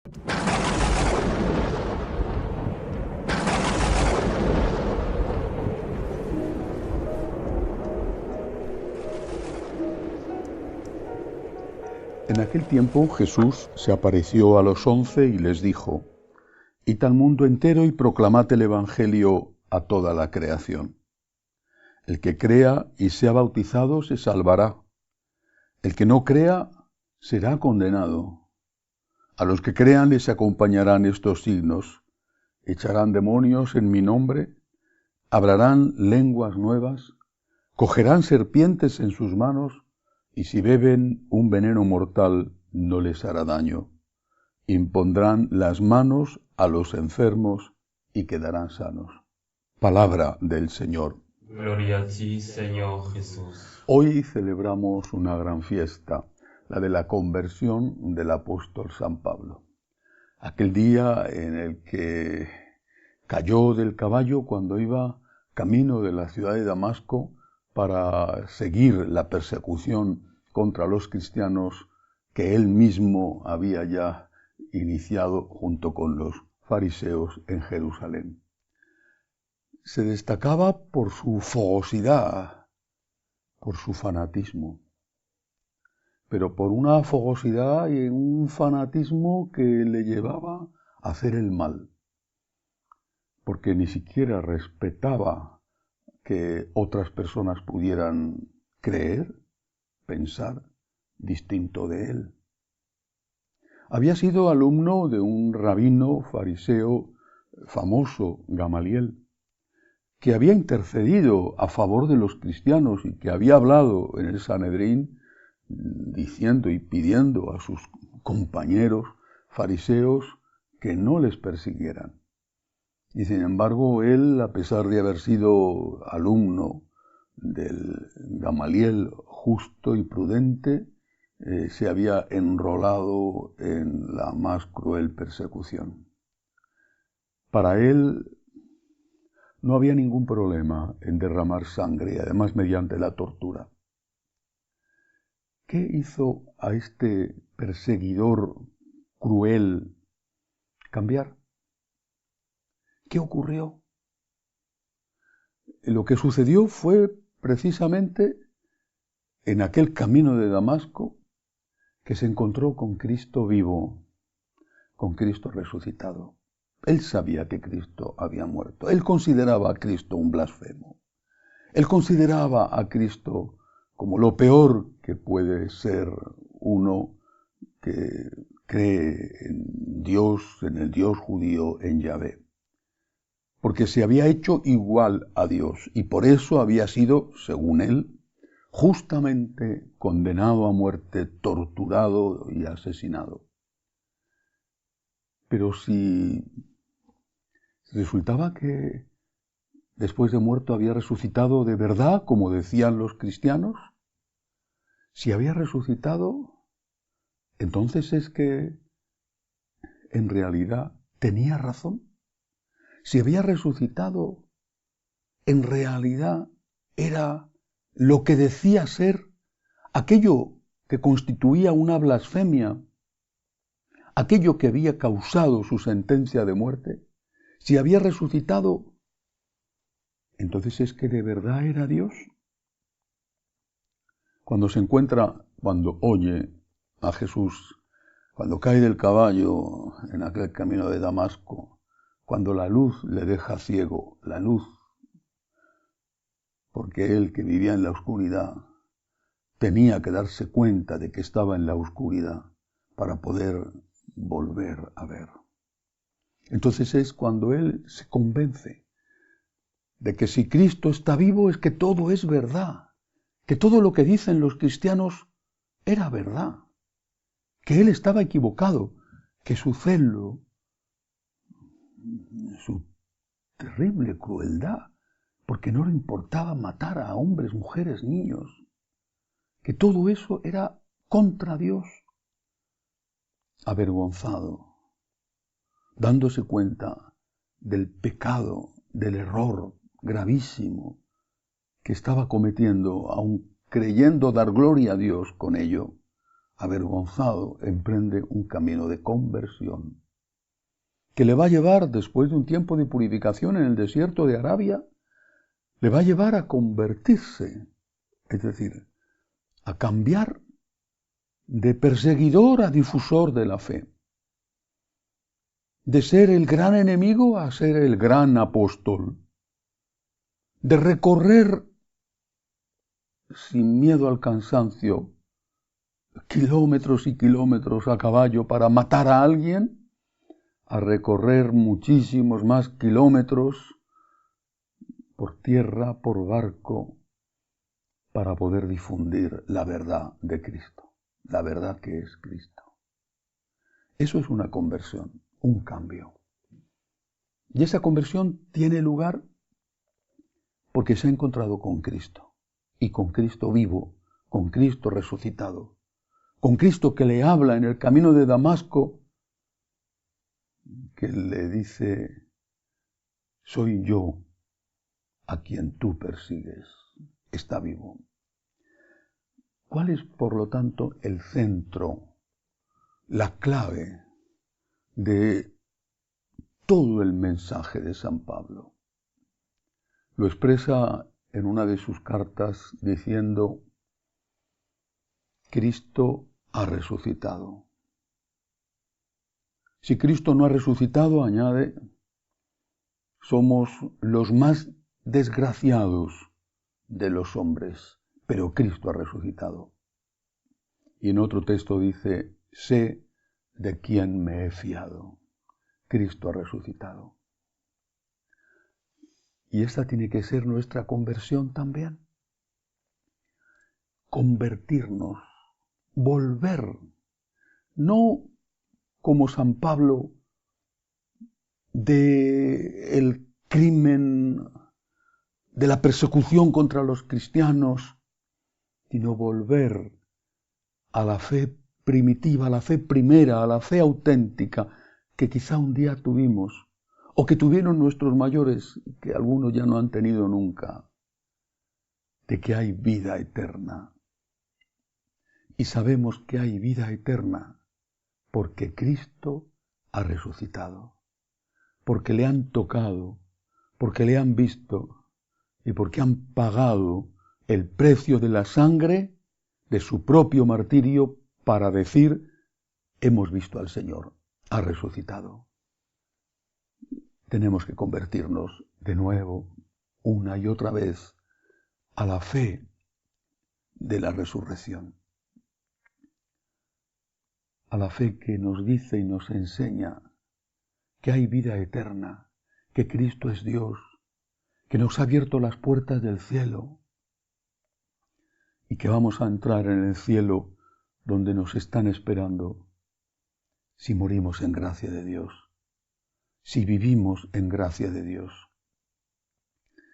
En aquel tiempo Jesús se apareció a los 11 y les dijo: Id al mundo entero y proclamad el Evangelio a toda la creación. El que crea y sea bautizado se salvará. El que no crea será condenado. A los que crean les acompañarán estos signos: echarán demonios en mi nombre, hablarán lenguas nuevas, cogerán serpientes en sus manos, y si beben un veneno mortal no les hará daño. Impondrán las manos a los enfermos y quedarán sanos. Palabra del Señor. Gloria a ti, Señor Jesús. Hoy celebramos una gran fiesta, la de la conversión del apóstol San Pablo. Aquel día en el que cayó del caballo cuando iba camino de la ciudad de Damasco para seguir la persecución contra los cristianos que él mismo había ya iniciado junto con los fariseos en Jerusalén. Se destacaba por su fogosidad, por su fanatismo, pero por una fogosidad y un fanatismo que le llevaba a hacer el mal, porque ni siquiera respetaba que otras personas pudieran creer, pensar distinto de él. Había sido alumno de un rabino fariseo famoso, Gamaliel, que había intercedido a favor de los cristianos y que había hablado en el Sanedrín diciendo y pidiendo a sus compañeros fariseos que no les persiguieran. Y sin embargo, él, a pesar de haber sido alumno del Gamaliel justo y prudente, se había enrolado en la más cruel persecución. Para él no había ningún problema en derramar sangre, además mediante la tortura. ¿Qué hizo a este perseguidor cruel cambiar? ¿Qué ocurrió? Lo que sucedió fue precisamente en aquel camino de Damasco que se encontró con Cristo vivo, con Cristo resucitado. Él sabía que Cristo había muerto. Él consideraba a Cristo un blasfemo. Él consideraba a Cristo como lo peor que puede ser uno que cree en Dios, en el Dios judío, en Yahvé. Porque se había hecho igual a Dios y por eso había sido, según él, justamente condenado a muerte, torturado y asesinado. Pero si resultaba que después de muerto había resucitado de verdad, como decían los cristianos, si había resucitado, entonces es que en realidad tenía razón. Si había resucitado, en realidad era lo que decía ser aquello que constituía una blasfemia, aquello que había causado su sentencia de muerte. Si había resucitado, entonces es que de verdad era Dios. Cuando oye a Jesús, cuando cae del caballo en aquel camino de Damasco, cuando la luz le deja ciego, la luz, porque él que vivía en la oscuridad tenía que darse cuenta de que estaba en la oscuridad para poder volver a ver. Entonces es cuando él se convence de que si Cristo está vivo es que todo es verdad, que todo lo que dicen los cristianos era verdad, que él estaba equivocado, que su celo, su terrible crueldad, porque no le importaba matar a hombres, mujeres, niños, que todo eso era contra Dios. Avergonzado, dándose cuenta del pecado, del error gravísimo que estaba cometiendo, aun creyendo dar gloria a Dios con ello, avergonzado, emprende un camino de conversión que le va a llevar, después de un tiempo de purificación en el desierto de Arabia, le va a llevar a convertirse, es decir, a cambiar de perseguidor a difusor de la fe, de ser el gran enemigo a ser el gran apóstol, de recorrer sin miedo al cansancio kilómetros y kilómetros a caballo para matar a alguien, a recorrer muchísimos más kilómetros por tierra, por barco, para poder difundir la verdad de Cristo, la verdad que es Cristo. Eso es una conversión, un cambio. Y esa conversión tiene lugar porque se ha encontrado con Cristo, y con Cristo vivo, con Cristo resucitado, con Cristo que le habla en el camino de Damasco, que le dice: soy yo a quien tú persigues, está vivo. ¿Cuál es, por lo tanto, el centro, la clave de todo el mensaje de San Pablo? Lo expresa en una de sus cartas diciendo: Cristo ha resucitado. Si Cristo no ha resucitado, añade, somos los más desgraciados de los hombres, pero Cristo ha resucitado. Y en otro texto dice: sé de quién me he fiado. Cristo ha resucitado. Y esta tiene que ser nuestra conversión también. Convertirnos, volver, no como San Pablo del crimen, de la persecución contra los cristianos, sino volver a la fe primitiva, a la fe primera, a la fe auténtica que quizá un día tuvimos, o que tuvieron nuestros mayores, que algunos ya no han tenido nunca, de que hay vida eterna. Y sabemos que hay vida eterna porque Cristo ha resucitado, porque le han tocado, porque le han visto y porque han pagado el precio de la sangre de su propio martirio para decir: hemos visto al Señor, ha resucitado. Tenemos que convertirnos de nuevo, una y otra vez, a la fe de la resurrección, a la fe que nos dice y nos enseña que hay vida eterna, que Cristo es Dios, que nos ha abierto las puertas del cielo y que vamos a entrar en el cielo donde nos están esperando si morimos en gracia de Dios, si vivimos en gracia de Dios,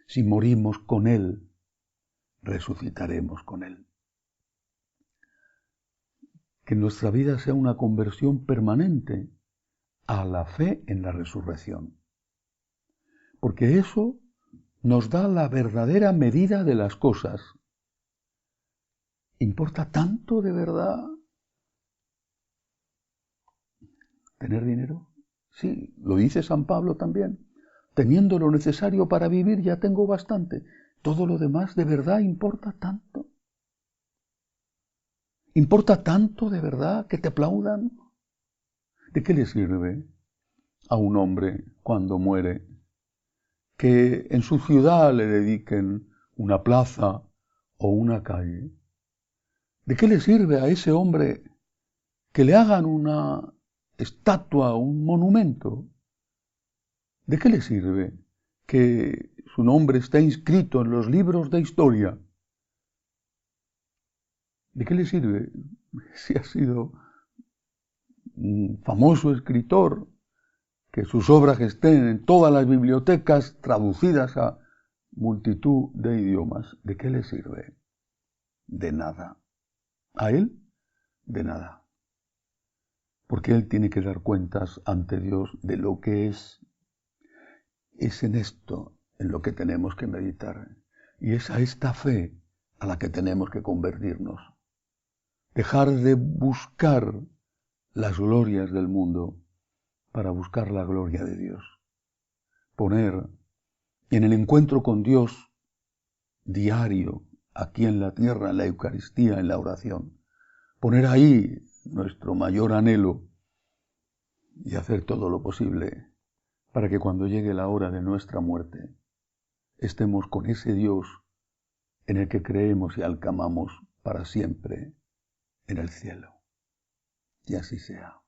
si morimos con Él, resucitaremos con Él. Que nuestra vida sea una conversión permanente a la fe en la resurrección, porque eso nos da la verdadera medida de las cosas. ¿Importa tanto de verdad tener dinero? Sí, lo dice San Pablo también. Teniendo lo necesario para vivir ya tengo bastante. ¿Todo lo demás de verdad importa tanto? ¿Importa tanto de verdad que te aplaudan? ¿De qué le sirve a un hombre cuando muere que en su ciudad le dediquen una plaza o una calle? ¿De qué le sirve a ese hombre que le hagan una estatua, un monumento? ¿De qué le sirve que su nombre esté inscrito en los libros de historia? ¿De qué le sirve si ha sido un famoso escritor, que sus obras estén en todas las bibliotecas traducidas a multitud de idiomas? ¿De qué le sirve? De nada. A él, de nada. Porque él tiene que dar cuentas ante Dios de lo que es. Es en esto en lo que tenemos que meditar. Y es a esta fe a la que tenemos que convertirnos. dejar de buscar las glorias del mundo para buscar la gloria de Dios. Poner en el encuentro con Dios diario, aquí en la tierra, en la Eucaristía, en la oración, poner ahí nuestro mayor anhelo y hacer todo lo posible para que cuando llegue la hora de nuestra muerte estemos con ese Dios en el que creemos y alcamamos para siempre en el cielo. Y así sea.